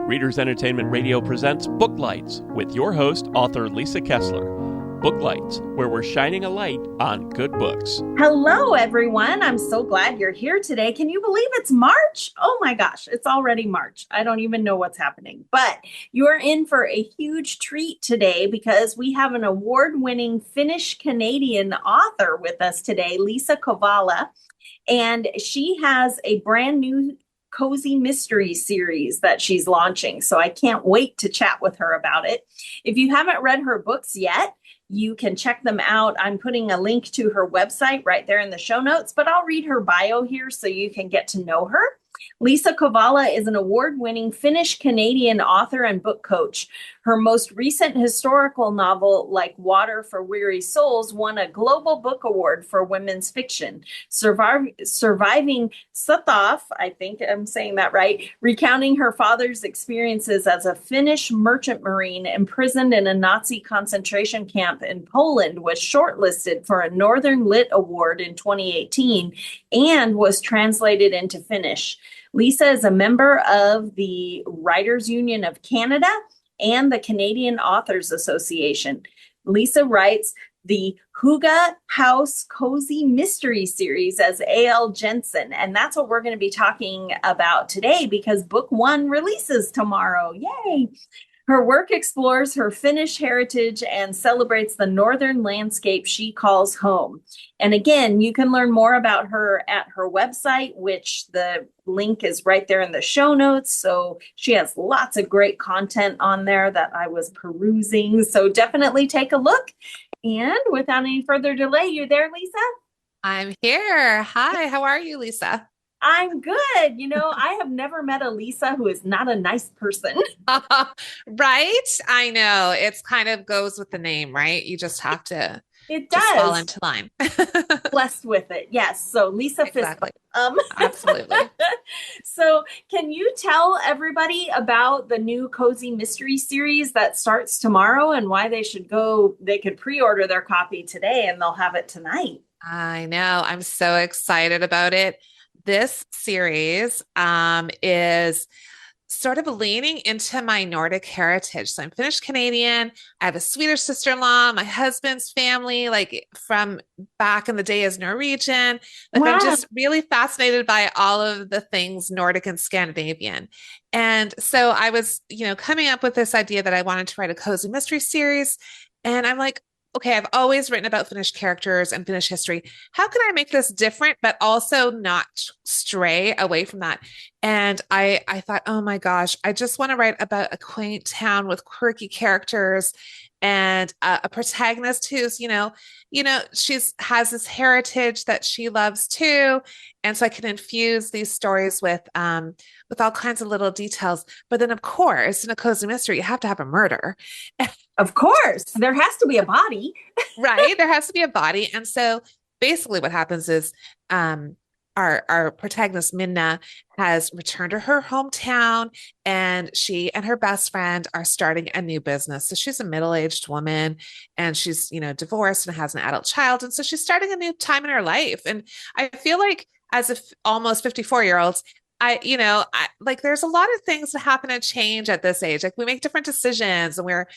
Readers Entertainment Radio presents Booklights with your host, author Liisa Kessler. Booklights, where we're shining a light on good books. Hello, everyone. I'm so glad you're here today. Can you believe it's March? Oh my gosh, it's already March. I don't even know what's happening. But you're in for a huge treat today because we have an award-winning Finnish-Canadian author with us today, Liisa Kovala. And she has a brand new cozy mystery series that she's launching. So I can't wait to chat with her about it. If you haven't read her books yet, you can check them out. I'm putting a link to her website right there in the show notes, but I'll read her bio here so you can get to know her. Liisa Kovala is an award-winning Finnish-Canadian author and book coach. Her most recent historical novel, Like Water for Weary Souls, won a Global Book Award for women's fiction. Surviving Suthoff, I think I'm saying that right, recounting her father's experiences as a Finnish merchant marine imprisoned in a Nazi concentration camp in Poland, was shortlisted for a Northern Lit Award in 2018 and was translated into Finnish. Liisa is a member of the Writers Union of Canada and the Canadian Authors Association. Liisa writes the Hygge House Cozy Mystery Series as A.L. Jensen. And that's what we're going to be talking about today because book one releases tomorrow. Yay! Her work explores her Finnish heritage and celebrates the northern landscape she calls home. And again, you can learn more about her at her website, which the link is right there in the show notes. So she has lots of great content on there that I was perusing. So definitely take a look. And without any further delay, you there, Liisa? I'm here. Hi, how are you, Liisa? I'm good. You know, I have never met a Liisa who is not a nice person. Right? I know. It's kind of goes with the name, right? You just have to It just fall does. into line. Blessed with it. Yes. So Liisa Exactly. Fistula. Absolutely. So can you tell everybody about the new Cozy Mystery series that starts tomorrow and why they could pre-order their copy today and they'll have it tonight? I know. I'm so excited about it. This series is sort of leaning into my Nordic heritage. So I'm Finnish Canadian. I have a Swedish sister-in-law. My husband's family, like from back in the day, is Norwegian. Like Wow. I'm just really fascinated by all of the things Nordic and Scandinavian. And so I was, coming up with this idea that I wanted to write a cozy mystery series. And I'm like, okay, I've always written about Finnish characters and Finnish history. How can I make this different, but also not stray away from that? And I thought, oh my gosh, I just want to write about a quaint town with quirky characters and a protagonist who's, she's has this heritage that she loves too. And so I can infuse these stories with all kinds of little details. But then, of course, in a cozy mystery, you have to have a murder. Of course, there has to be a body. Right? There has to be a body. And so basically what happens is our protagonist, Minna, has returned to her hometown and she and her best friend are starting a new business. So she's a middle-aged woman and she's, divorced and has an adult child. And so she's starting a new time in her life. And I feel like as almost 54-year-olds, there's a lot of things that happen and change at this age. Like we make different decisions and we're,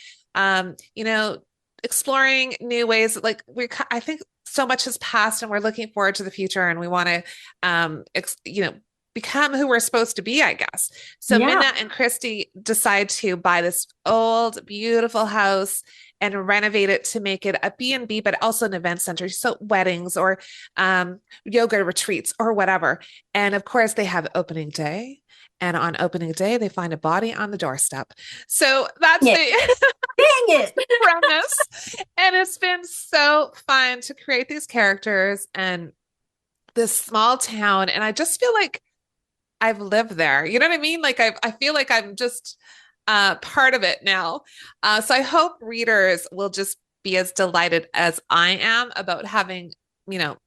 exploring new ways. Like I think so much has passed and we're looking forward to the future and we want to, become who we're supposed to be, I guess. So Yeah. Minna and Christy decide to buy this old, beautiful house and renovate it to make it a B&B, but also an event center. So weddings or yoga retreats or whatever. And of course they have opening day. And on opening day, they find a body on the doorstep. So that's Yeah. Dang it. premise. And it's been so fun to create these characters and this small town. And I just feel like I've lived there. You know what I mean? Like I feel like I'm just part of it now. So I hope readers will just be as delighted as I am about having,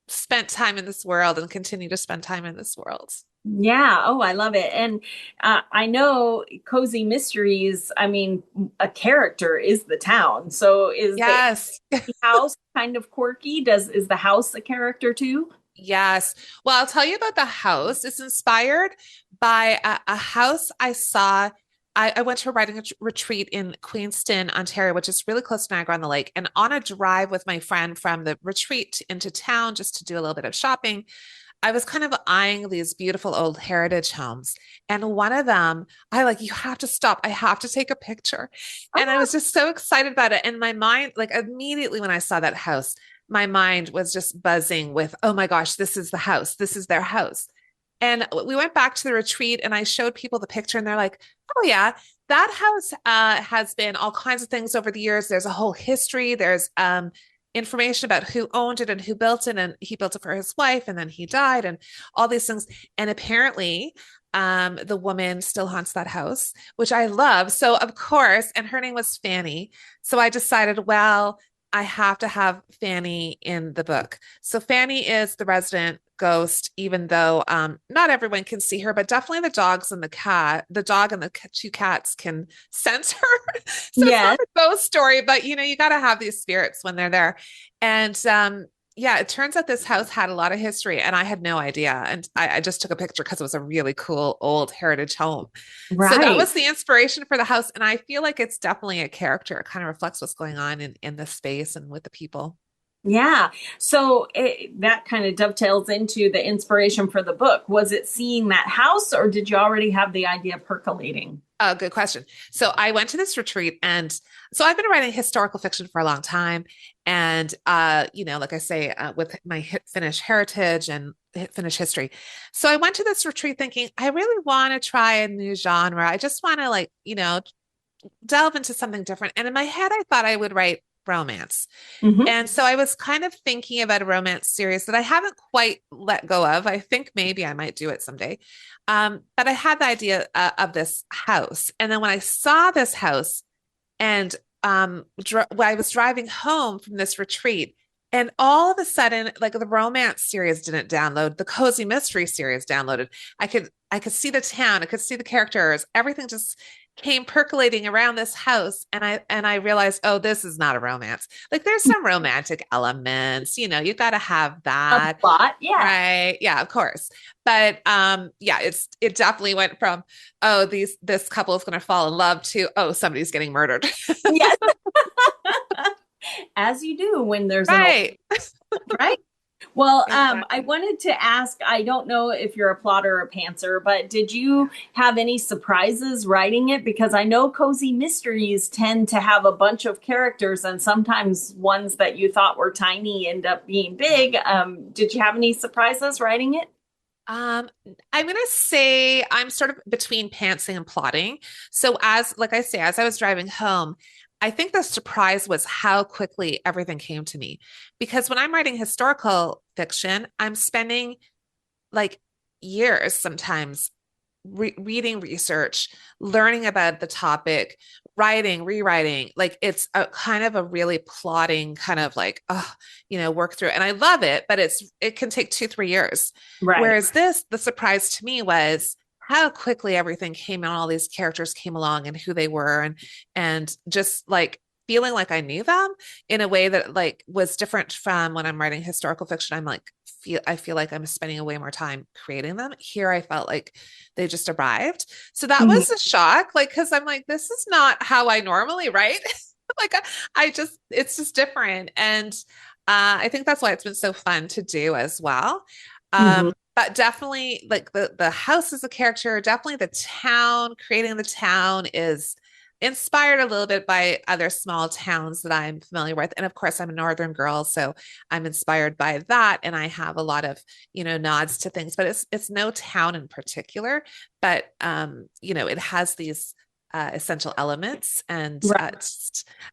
spent time in this world and continue to spend time in this world. Yeah. Oh, I love it. And I know cozy mysteries, I mean, a character is the town. So is Yes. the house kind of quirky? Is the house a character too? Yes. Well, I'll tell you about the house. It's inspired by a house I saw I went to a writing retreat in Queenston, Ontario, which is really close to Niagara-on-the-Lake. And on a drive with my friend from the retreat into town, just to do a little bit of shopping, I was kind of eyeing these beautiful old heritage homes. And one of them, you have to stop. I have to take a picture. And I Oh, was just so excited about it. And my mind, like immediately when I saw that house, my mind was just buzzing with, oh my gosh, this is the house. This is their house. And we went back to the retreat and I showed people the picture and they're like, oh yeah, that house has been all kinds of things over the years. There's a whole history. There's information about who owned it and who built it. And he built it for his wife and then he died and all these things. And apparently the woman still haunts that house, which I love. So of course, and her name was Fanny. So I decided, well, I have to have Fanny in the book. So Fanny is the resident ghost, even though not everyone can see her, but definitely the dogs and the dog and the two cats can sense her. So it's yes. not a ghost story, but you got to have these spirits when they're there. And yeah, it turns out this house had a lot of history and I had no idea. And I just took a picture because it was a really cool old heritage home. So that Right. was the inspiration for the house. And I feel like it's definitely a character. It kind of reflects what's going on in the space and with the people. Yeah. So that kind of dovetails into the inspiration for the book. Was it seeing that house, or did you already have the idea percolating? Oh, good question. So I went to this retreat and so I've been writing historical fiction for a long time. And, like I say, with my Finnish heritage and Finnish history. So I went to this retreat thinking, I really want to try a new genre. I just want to delve into something different. And in my head, I thought I would write romance. Hmm. And so I was kind of thinking about a romance series that I haven't quite let go of. I think maybe I might do it someday. But I had the idea of this house. And then when I saw this house and when I was driving home from this retreat, and all of a sudden, like the romance series didn't download, the cozy mystery series downloaded. I could see the town, I could see the characters, everything just came percolating around this house. And I realized, oh, this is not a romance. Like there's some romantic elements, you got to have A that. plot. Yeah. Right. Yeah, of course. But yeah, it definitely went from, oh, this couple is going to fall in love to, oh, somebody's getting murdered. Yes. As you do when there's an Right. right. Well, I Exactly. wanted to ask, I don't know if you're a plotter or a pantser, but did you have any surprises writing it? Because I know cozy mysteries tend to have a bunch of characters, and sometimes ones that you thought were tiny end up being big. Did you have any surprises writing it? Um, I'm gonna say I'm sort of between pantsing and plotting. So like I say, as I was driving home, I think the surprise was how quickly everything came to me. Because when I'm writing historical fiction, I'm spending like years sometimes reading research, learning about the topic, writing, rewriting. Like it's a kind of a really plotting kind of like, work through it. And I love it, but it can take 2, 3 years. Right. Whereas the surprise to me was how quickly everything came and all these characters came along and who they were and just like feeling like I knew them in a way that like was different from when I'm writing historical fiction. I feel like I'm spending a way more time creating them. Here I felt like they just arrived. So that Mhm. was a shock, like because I'm like, this is not how I normally write. Like it's just different. And I think that's why it's been so fun to do as well. Mhm. But definitely like the house is a character, definitely the town, creating the town is inspired a little bit by other small towns that I'm familiar with. And of course, I'm a northern girl, so I'm inspired by that. And I have a lot of, nods to things, but it's no town in particular, but it has these essential elements and Right.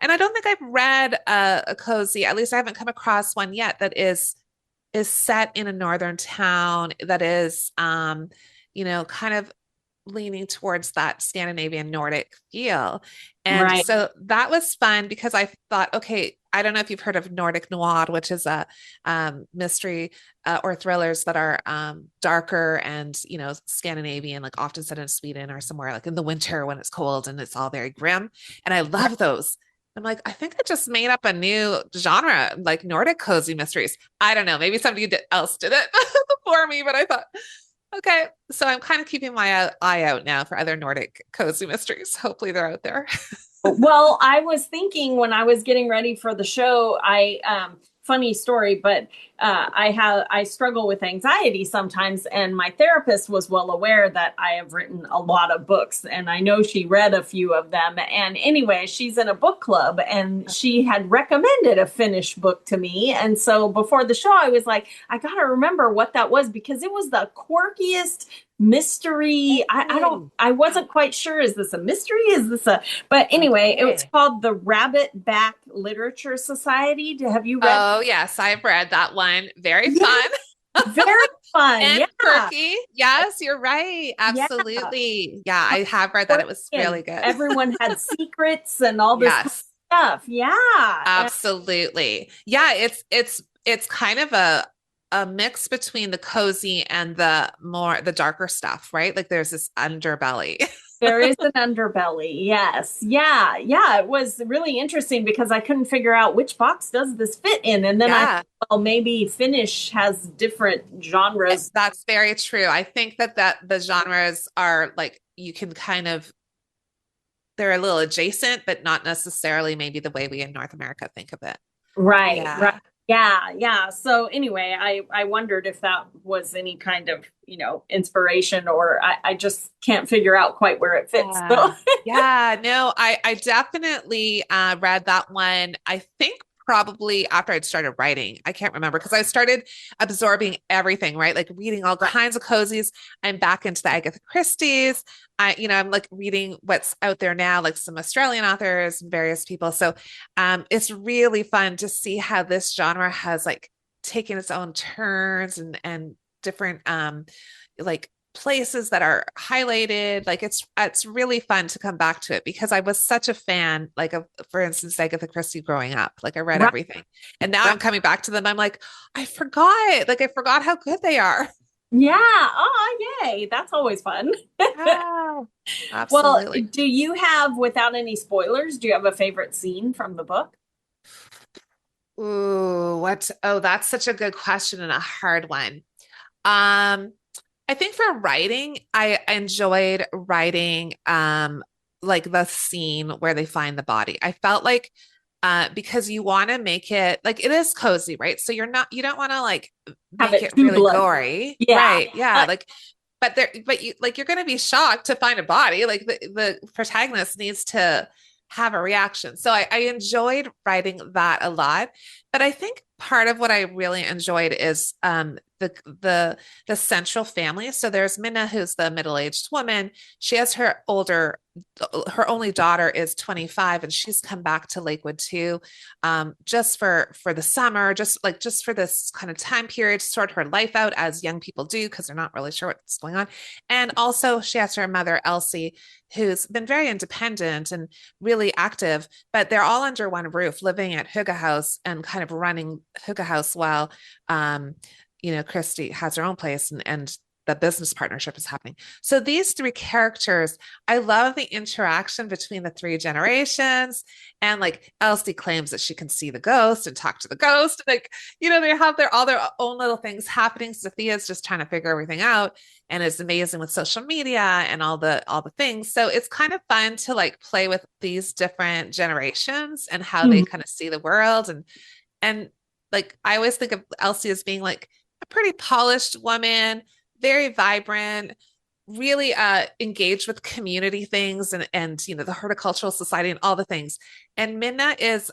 and I don't think I've read a cozy, at least I haven't come across one yet that is set in a northern town that is kind of leaning towards that Scandinavian Nordic feel. And Right. so that was fun because I thought, okay, I don't know if you've heard of Nordic noir, which is a mystery or thrillers that are darker and, Scandinavian, like often set in Sweden or somewhere like in the winter when it's cold and it's all very grim. And I love those. I'm like, I think I just made up a new genre, like Nordic cozy mysteries. I don't know. Maybe somebody else did it for me, but I thought Okay. So I'm kind of keeping my eye out now for other Nordic cozy mysteries. Hopefully they're out there. Well, I was thinking when I was getting ready for the show, funny story, but I struggle with anxiety sometimes, and my therapist was well aware that I have written a lot of books, and I know she read a few of them. And anyway, she's in a book club, and she had recommended a Finnish book to me. And so before the show, I was like, I gotta remember what that was because it was the quirkiest mystery. I wasn't quite sure. Is this a mystery? Is this a, but anyway, it was called the Rabbit Back Literature Society. Have you read? Oh, yes, I've read that one. Very Yes, fun very fun. and Yeah. quirky. Yes, you're right. Yeah. Absolutely. Yeah, I have read that. It was And really good. everyone had secrets and all this kind of Yes, stuff. Yeah. absolutely. Yeah, it's kind of a mix between the cozy and the darker stuff, right? Like there's this underbelly. There is an underbelly. Yes. Yeah. Yeah. It was really interesting because I couldn't figure out which box does this fit in. And then I Yeah. thought, well, maybe Finnish has different genres. That's very true. I think that the genres are like you can kind of they're a little adjacent, but not necessarily maybe the way we in North America think of it. Right. Right. Yeah. Yeah. Yeah. So anyway, I wondered if that was any kind of, inspiration, or I just can't figure out quite where it fits. So. Yeah. Yeah, no, I definitely read that one. I think probably after I'd started writing. I can't remember because I started absorbing everything, right? Like reading all kinds of cozies. I'm back into the Agatha Christie's. I'm like reading what's out there now, like some Australian authors and various people. So it's really fun to see how this genre has like taken its own turns and different like places that are highlighted. Like it's really fun to come back to it because I was such a fan, like of, for instance, Agatha Christie growing up. Like I read Right. everything. And now I'm coming back to them. I'm like, I forgot. Like I forgot how good they are. Yeah. Oh, yay. That's always fun. Yeah, Well, absolutely. do you have, without any spoilers, do you have a favorite scene from the book? Ooh, that's such a good question and a hard one. Um, I think for writing, I enjoyed writing like the scene where they find the body. I felt like because you want to make it like it is cozy, right? So you don't want to like Have make it it too really bloody. gory. Yeah. Right. Yeah. Like but you like you're gonna be shocked to find a body. Like the protagonist needs to have a reaction. So I enjoyed writing that a lot. But I think part of what I really enjoyed is the central family. So there's Minna, who's the middle-aged woman. She has her only daughter is 25, and she's come back to Lakewood too, just for the summer, just for this kind of time period to sort her life out as young people do because they're not really sure what's going on. And also she has her mother Elsie, who's been very independent and really active, but they're all under one roof, living at Hygge House and kind of running Hygge House while Christy has her own place and the business partnership is happening. So these three characters, I love the interaction between the three generations. And like Elsie claims that she can see the ghost and talk to the ghost. Like, they have all their own little things happening. Sophia's just trying to figure everything out and is amazing with social media and all the things. So it's kind of fun to like play with these different generations and how they kind of see the world. And like I always think of Elsie as being like a pretty polished woman, very vibrant, really engaged with community things and the horticultural society and all the things. And Minna is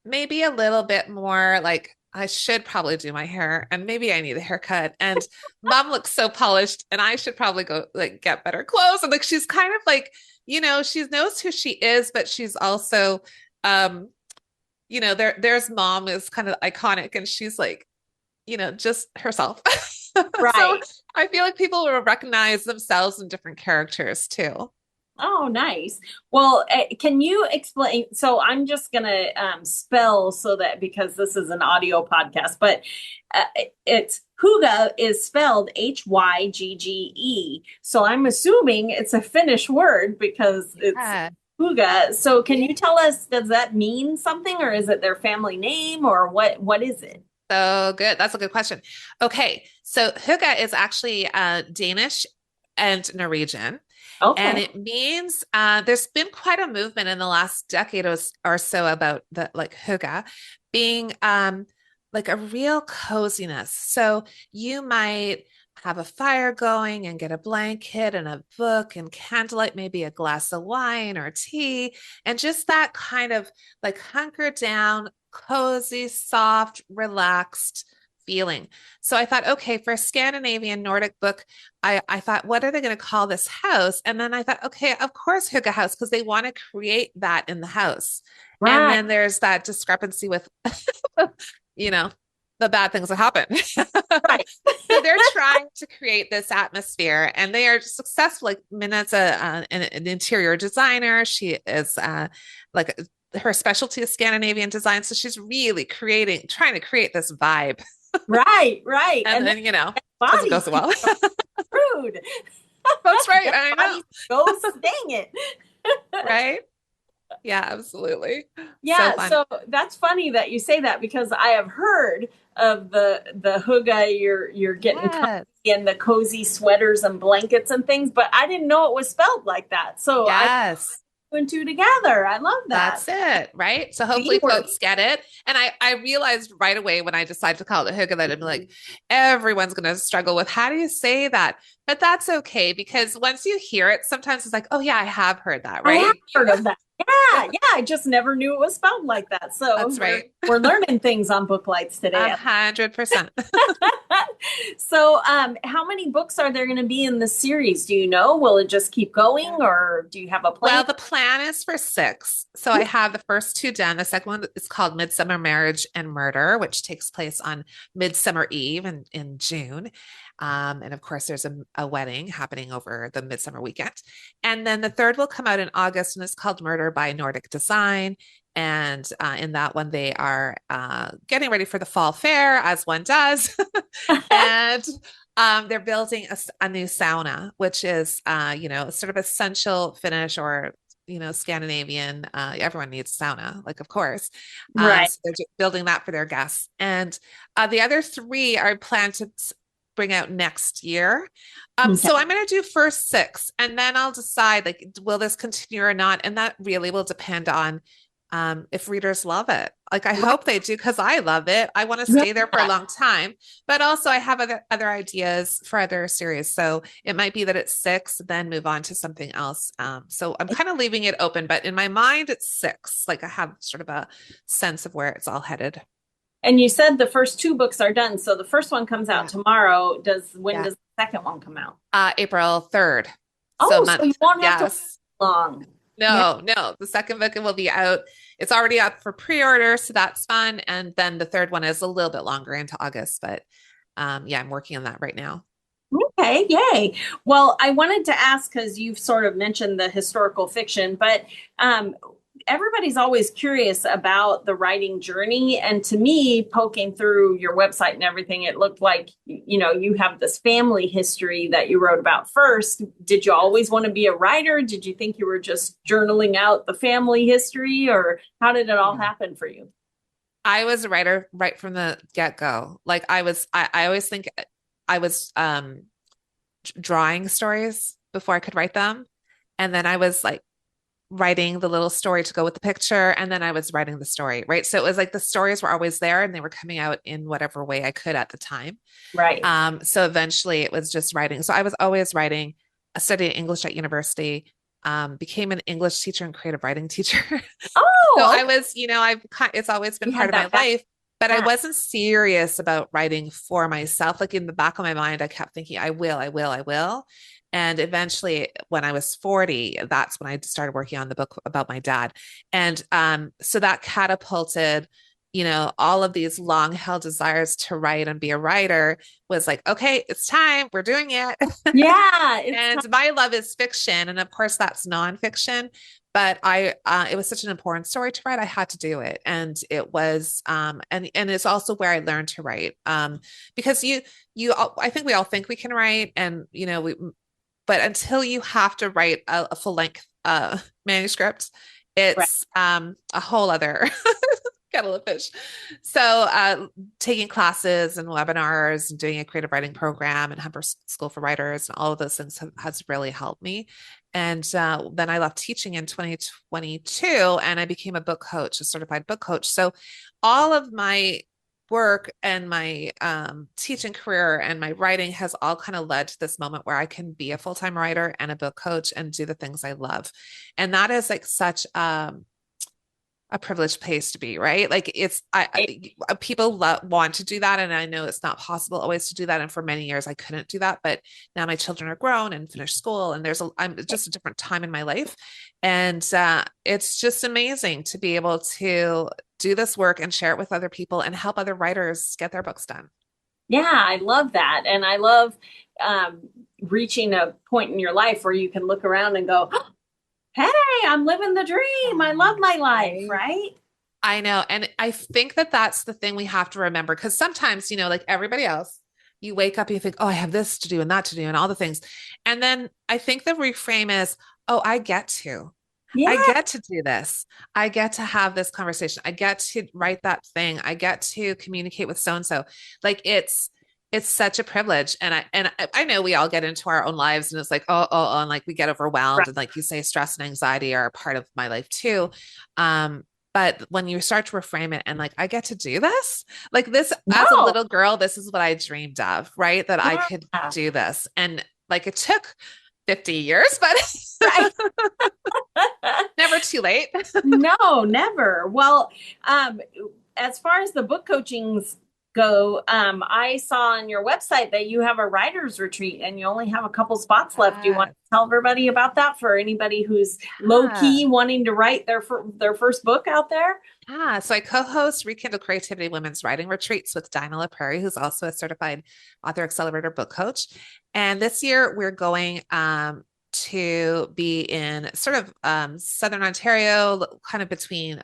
maybe a little bit more like I should probably do my hair and maybe I need a haircut. And mom looks so polished and I should probably go like get better clothes. And like she's kind of like, she knows who she is, but she's also there's mom is kind of iconic and she's like, just herself. Right. So I feel like people will recognize themselves in different characters too. Oh, nice. Well, can you explain? So I'm just gonna spell so that because this is an audio podcast, but it's Hygge is spelled Hygge. So I'm assuming it's a Finnish word because it's Hygge. So can you tell us, does that mean something or is it their family name or what is it? So good. That's a good question. Okay. So hygge is actually Danish and Norwegian. And Okay. it means there's been quite a movement in the last decade or so about the like hygge being like a real coziness. So you might have a fire going and get a blanket and a book and candlelight, maybe a glass of wine or tea, and just that kind of like hunker down, cozy, soft, relaxed feeling. So I thought, okay, for a Scandinavian Nordic book, I thought, what are they going to call this house? And then I thought, okay, of course, Hygge House, because they want to create that in the house. And Right. then there's that discrepancy with, you know, the bad things that happen. Right. So they're trying to create this atmosphere, and they are successful. Like Minna's an interior designer. She is like her specialty is Scandinavian design, so she's really trying to create this vibe. Right. Right. And And then, doesn't go body so well. rude. That's right. I know. Body goes, dang it. Right? Yeah, absolutely. So Yeah, fun. so that's funny that you say that because I have heard of the hygge, you're getting cozy Yes. and the cozy sweaters and blankets and things, but I didn't know it was spelled like that. So I Yes. put two and two together. I love that. That's it, right? So The hopefully word. folks get it. And I realized right away when I decided to call it hygge that I'm like, everyone's going to struggle with how do you say that? But that's okay because once you hear it, sometimes it's like, oh yeah, I have heard that, I have right? heard of that. Yeah, yeah. I just never knew it was spelled like that. So That's right. we're learning things on Book Lights today. 100%. So, how many books are there going to be in the series? Do you know? Will it just keep going, or do you have a Well, plan? the plan is for 6. So I have the first 2 done. The second one is called Midsummer Marriage and Murder, which takes place on Midsummer Eve in June. And of course, there's a wedding happening over the midsummer weekend. And then the third will come out in August and it's called Murder by Nordic Design. And in that one, they are getting ready for the fall fair, as one does. And they're building a new sauna, which is, sort of essential Finnish or, Scandinavian. Everyone needs sauna, like, of course. Right. So they're building that for their guests. And the other 3 are planned to bring out next year. Okay. So I'm going to do first 6, and then I'll decide, like, will this continue or not? And that really will depend on if readers love it. Like I hope they do because I love it. I want to stay there for a long time, but also I have other ideas for other series. So it might be that it's 6, then move on to something else. So I'm kind of leaving it open, but in my mind it's 6. Like I have sort of a sense of where it's all headed. And you said the first 2 books are done. So the first one comes out tomorrow. When Yeah. does the second one come out? April 3rd. Oh, month. so you won't have to wait Yes. long. No. The second book will be out. It's already up for pre-order, so that's fun. And then the third one is a little bit longer into August, but I'm working on that right now. Okay, yay. Well, I wanted to ask because you've sort of mentioned the historical fiction, but everybody's always curious about the writing journey. And to me, poking through your website and everything, it looked like, you have this family history that you wrote about first. Did you always want to be a writer? Did you think you were just journaling out the family history, or how did it all happen for you? I was a writer right from the get-go. Like I always think I was drawing stories before I could write them. And then I was like writing the little story to go with the picture, and then I was writing the story, right? So it was like the stories were always there and they were coming out in whatever way I could at the time. Right. So eventually it was just writing. So I was always writing. I studied English at university, became an English teacher and creative writing teacher. Oh, So okay. I was, it's always been You part had of my that life, but I back. wasn't serious about writing for myself. Like in the back of my mind, I kept thinking, I will, I will, I will. And eventually, when I was 40, that's when I started working on the book about my dad. And so that catapulted, all of these long held desires to write and be a writer was like, okay, it's time. We're doing it. Yeah, And my love is fiction. And of course, that's nonfiction. But it was such an important story to write. I had to do it. And it was, and it's also where I learned to write. Because I think we all think we can write, and, but until you have to write a full length manuscript, right. it's a whole other kettle of fish. So taking classes and webinars and doing a creative writing program and Humber School for Writers and all of those things has really helped me. And then I left teaching in 2022 and I became a book coach, a certified book coach. So all of my work and my teaching career and my writing has all kind of led to this moment where I can be a full-time writer and a book coach and do the things I love. And that is like such a privileged place to be, right? Like people want to do that. And I know it's not possible always to do that. And for many years I couldn't do that, but now my children are grown and finished school and I'm just a different time in my life. And it's just amazing to be able to do this work and share it with other people and help other writers get their books done. Yeah, I love that. And I love reaching a point in your life where you can look around and go, hey, I'm living the dream. I love my life, right? I know. And I think that that's the thing we have to remember, because sometimes, like everybody else, you wake up and you think, oh, I have this to do and that to do and all the things. And then I think the reframe is, oh, I get to. Yeah. I get to do this. I get to have this conversation. I get to write that thing. I get to communicate with so-and-so. Like it's such a privilege. And I know we all get into our own lives and it's like, oh, and like we get overwhelmed. Right. And like you say, stress and anxiety are a part of my life too. But when you start to reframe it and like, I get to do this, like this, as a little girl, this is what I dreamed of, right? That I could do this. And like, it took 50 years, but never too late. No, never. Well, as far as the book coachings go, I saw on your website that you have a writer's retreat and you only have a couple spots left. Do you want to tell everybody about that for anybody who's low key wanting to write their first book out there? So I co-host Rekindle Creativity Women's Writing Retreats with Dinah LaPrairie, who's also a certified author accelerator book coach. And this year we're going to be in sort of Southern Ontario, kind of between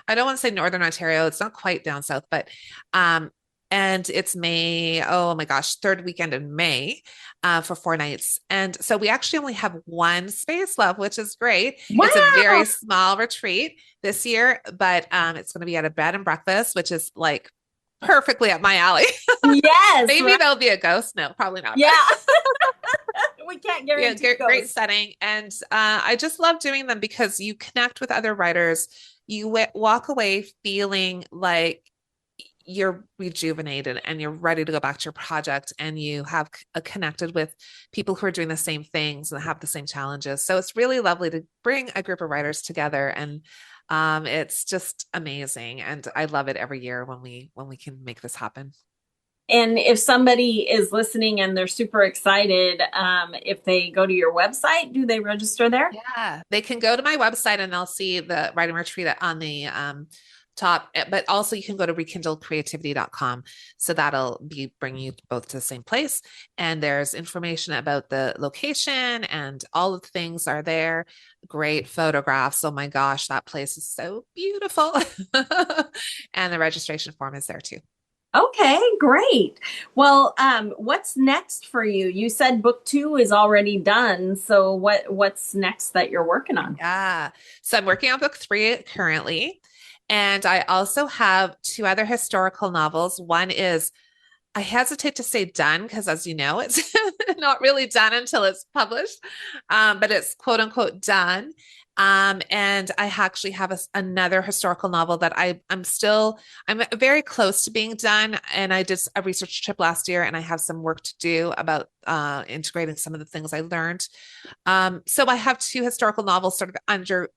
I don't want to say Northern Ontario. It's not quite down south, but and it's May, oh my gosh, third weekend in May for 4 nights. And so we actually only have one space left, which is great. Wow. It's a very small retreat this year, but it's going to be at a bed and breakfast, which is like perfectly up my alley. Yes. Maybe there'll be a ghost. No, probably not. Yeah. We can't guarantee great setting. And I just love doing them because you connect with other writers. You walk away feeling like you're rejuvenated and you're ready to go back to your project, and you have connected with people who are doing the same things and have the same challenges. So it's really lovely to bring a group of writers together, and it's just amazing. And I love it every year when we can make this happen. And if somebody is listening and they're super excited, if they go to your website, do they register there? Yeah, they can go to my website and they'll see the writing retreat on the top, but also you can go to rekindlecreativity.com. So that'll be bringing you both to the same place. And there's information about the location and all of the things are there. Great photographs. Oh my gosh, that place is so beautiful. And the registration form is there too. Okay, great. Well, what's next for you? You said book 2 is already done. So what's next that you're working on? Yeah. So I'm working on book 3 currently. And I also have 2 other historical novels. One is, I hesitate to say done because, as you know, it's not really done until it's published, but it's quote unquote done. And I actually have another historical novel that I'm very close to being done. And I did a research trip last year and I have some work to do about integrating some of the things I learned. So I have 2 historical novels sort of under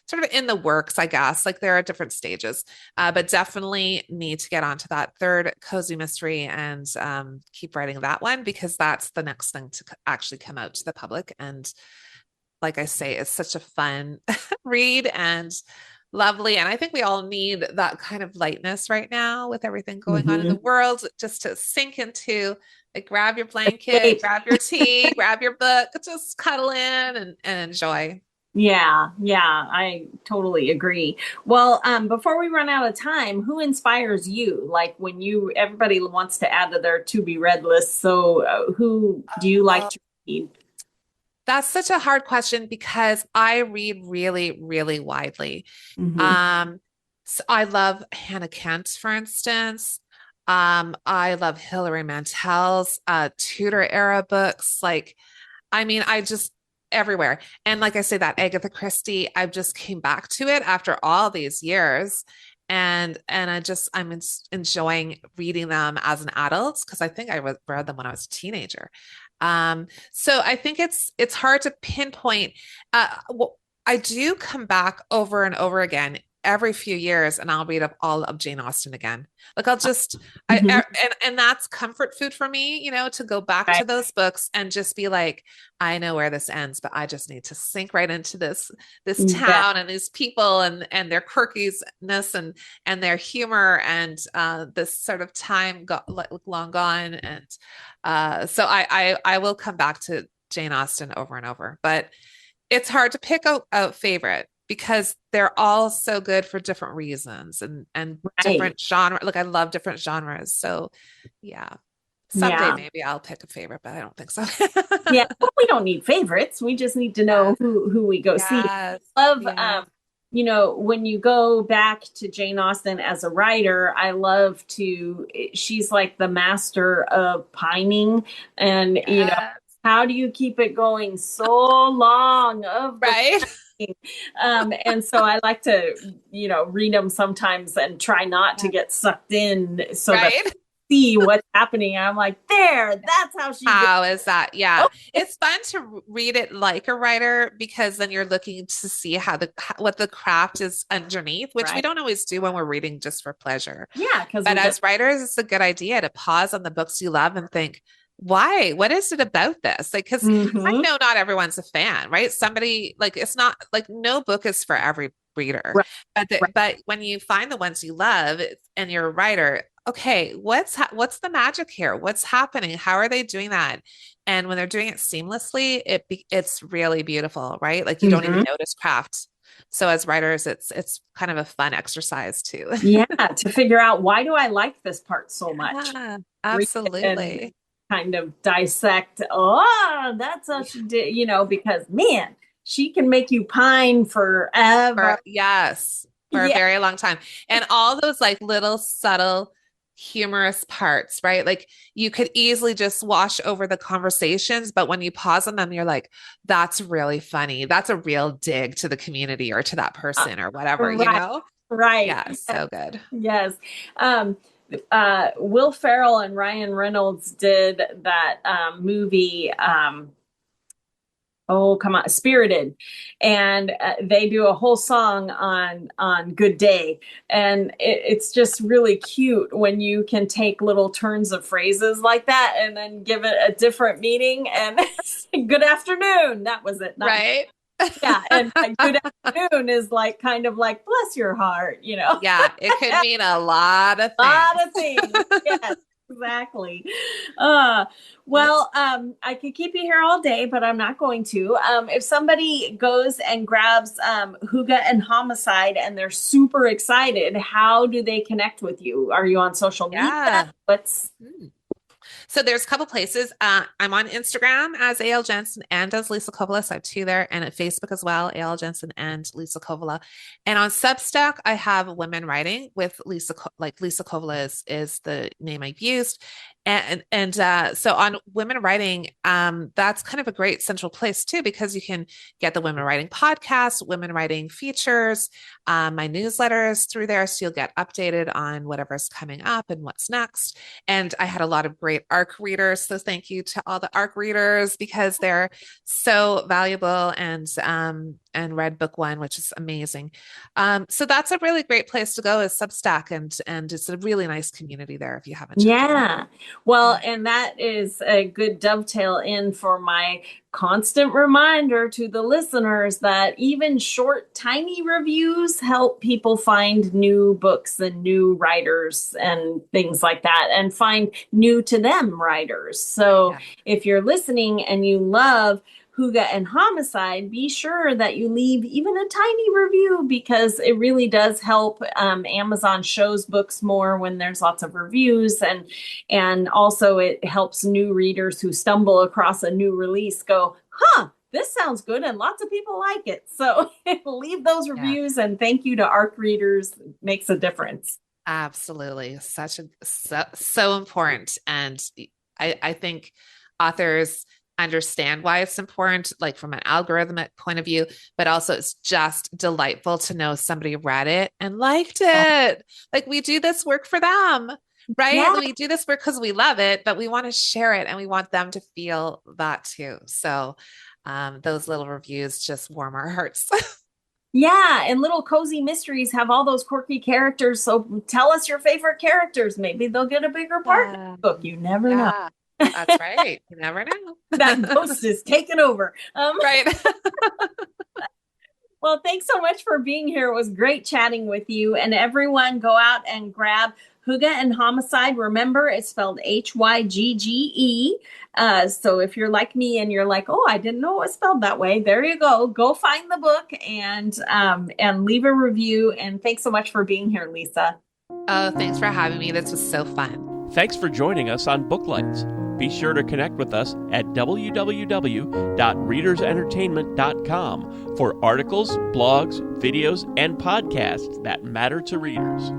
sort of in the works, I guess. Like there are different stages, but definitely need to get onto that 3rd cozy mystery and keep writing that one, because that's the next thing to actually come out to the public. And like I say, it's such a fun read and lovely. And I think we all need that kind of lightness right now with everything going on in the world, just to sink into, like, grab your blanket, grab your tea, grab your book, just cuddle in and enjoy. Yeah, I totally agree. Well, before we run out of time, who inspires you? Like when everybody wants to add to their to be read list. So who do you like to read? That's such a hard question because I read really, really widely. Mm-hmm. So I love Hannah Kent, for instance. I love Hilary Mantel's Tudor era books. Like, I mean, I just everywhere. And like I say, that Agatha Christie, I just came back to it after all these years. And I'm enjoying reading them as an adult because I think read them when I was a teenager. So I think it's hard to pinpoint. I do come back over and over again every few years, and I'll read up all of Jane Austen again. Like I'll just, Mhm. and that's comfort food for me, to go back to Right. those books and just be like, I know where this ends, but I just need to sink right into this Yeah. town and these people and their quirkiness and their humor and this sort of time long gone. And so I will come back to Jane Austen over and over, but it's hard to pick a favorite because they're all so good for different reasons and Right. different genre. Like I love different genres. So yeah, someday Yeah. maybe I'll pick a favorite, but I don't think so. Yeah. Well, we don't need favorites. We just need to know Yeah. who we go see. Yes. Love, Yeah. when you go back to Jane Austen as a writer, I love to, she's like the master of pining. And, Yes. how do you keep it going so long of the Right. pining? And so I like to, read them sometimes and try not to Yeah. get sucked in so that Right. see what's happening. I'm like, there, that's how she did. How is that? Yeah. Oh, It's fun to read it like a writer because then you're looking to see what the craft is underneath, which we right. don't always do when we're reading just for pleasure. Yeah, because But we just as writers, it's a good idea to pause on the books you love and think, why? What is it about this? Like, because I Mhm. know not everyone's a fan, right? Somebody like it's not like no book is for every reader, Right, right. but when you find the ones you love and you're a writer, okay, what's the magic here? What's happening? How are they doing that? And when they're doing it seamlessly, it's really beautiful, right? Like you don't even Mhm. notice craft. So as writers, it's kind of a fun exercise too. Yeah, to figure out why do I like this part so much? Yeah, Read it and absolutely. kind of dissect. Oh, that's how she did, because man, she can make you pine forever. Yes, for a Yeah. very long time. And all those like little subtle humorous parts, right? Like you could easily just wash over the conversations, but when you pause on them, you're like, that's really funny. That's a real dig to the community or to that Uh, person or whatever, you right, know? right. Yeah, Yes. so good. Yes. Um, Will Ferrell and Ryan Reynolds did that movie. Oh, come on, Spirited. And they do a whole song on Good Day. And it's just really cute when you can take little turns of phrases like that and then give it a different meaning. And good afternoon. That was it. Not Right? yeah. And like, good afternoon is like kind of like bless your heart, Yeah, it could mean a lot of a things. lot of things. Yes. Exactly. Uh, That's I could keep you here all day, but I'm not going to. If somebody goes and grabs Huga and Homicide and they're super excited, how do they connect with you? Are you on social media? yeah. What's Mm. So there's a couple places. I'm on Instagram as AL Jensen and as Lisa Kovala. So I have two there, and at Facebook as well, AL Jensen and Lisa Kovala. And on Substack, I have Women Writing with like Lisa Kovala is the name I've used. And so on Women Writing, that's kind of a great central place too, because you can get the Women Writing podcast, Women Writing features, my newsletters through there. So you'll get updated on whatever's coming up and what's next. And I had a lot of great ARC readers. So thank you to all the ARC readers because they're so valuable and read book one, which is amazing. So that's a really great place to go is Substack and it's a really nice community there if you haven't checked it out. yeah. Well, Yeah. and that is a good dovetail in for my constant reminder to the listeners that even short, tiny reviews help people find new books and new writers and things like that, and find new to them writers. So Yeah. if you're listening and you love Huga and Homicide, be sure that you leave even a tiny review because it really does help. Amazon shows books more when there's lots of reviews, and also it helps new readers who stumble across a new release go, huh, this sounds good and lots of people like it. So leave those Yeah. reviews, and thank you to ARC readers. It makes a difference. Absolutely. So important. And I think authors understand why it's important, like from an algorithmic point of view, but also it's just delightful to know somebody read it and liked it. Like we do this work for them, right? Yeah. We do this work because we love it, but we want to share it and we want them to feel that too. So those little reviews just warm our hearts. Yeah, and Little Cozy Mysteries have all those quirky characters. So tell us your favorite characters. Maybe they'll get a bigger part in the book. You never know. That's right. You never know. That ghost is taking over. Right. Well, thanks so much for being here. It was great chatting with you. And everyone, go out and grab Hygge and Homicide. Remember, it's spelled Hygge. So if you're like me and you're like, oh, I didn't know it was spelled that way, there you go. Go find the book and leave a review. And thanks so much for being here, Liisa. Oh, thanks for having me. This was so fun. Thanks for joining us on Booklights. Be sure to connect with us at www.readersentertainment.com for articles, blogs, videos, and podcasts that matter to readers.